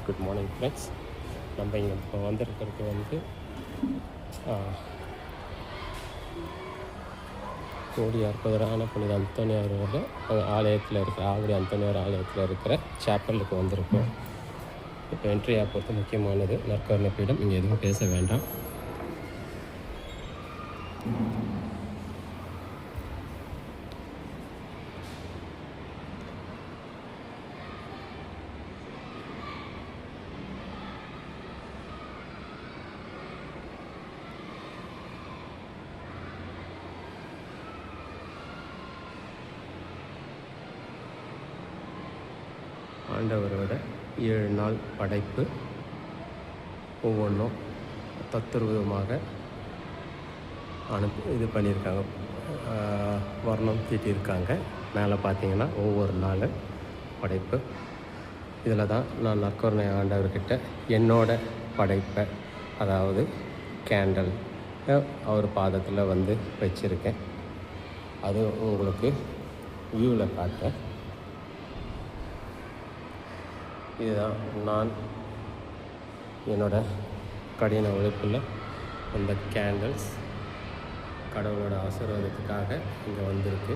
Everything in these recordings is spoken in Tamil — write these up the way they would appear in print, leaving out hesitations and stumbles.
Good morning friends. நம்ம இங்கே இப்போ வந்திருக்கிறது வந்து கோடி அற்புதரான புனித அந்தோனியாரோட ஆலயத்தில் இருக்கிற ஆவடி அந்தோனியார் ஆலயத்தில் இருக்கிற சேப்பலுக்கு வந்திருக்கோம். இப்போ என்ட்ரியாக பொறுத்து முக்கியமானது நற்கருணை பீடம். இங்கே எதுவும் பேச வேண்டாம். ஆண்டவரோட 7 நாள் படைப்பு ஒவ்வொன்றும் தத்துருவமாக இது பண்ணியிருக்காங்க, வர்ணம் தீட்டியிருக்காங்க. மேலே பார்த்தீங்கன்னா ஒவ்வொரு நாள் படைப்பு. இதில் தான் நான் நற்கருணை ஆண்டவர்கிட்ட என்னோட படைப்பை, அதாவது கேண்டல், அவர் பாதத்தில் வந்து வச்சுருக்கேன். அது உங்களுக்கு வியூவில் காட்டுறேன். இதுதான் நான் என்னோட கடின உழைப்பில் அந்த கேண்டில்ஸ் கடவுளோட ஆசீர்வாதத்துக்காக இங்கே வந்திருக்கு.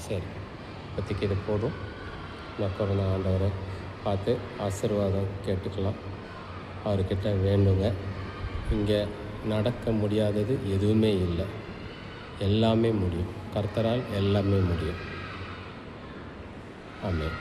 சரி, இப்போதைக்கு இது போதும். நற்கருணை ஆண்டவரை பார்த்து ஆசீர்வாதம் கேட்டுக்கலாம், அவர்கிட்ட வேண்டுங்க. இங்கே நடக்க முடியாதது எதுவுமே இல்லை, எல்லாமே முடியும். கர்த்தரால் எல்லாமே முடியும். ஆமென்.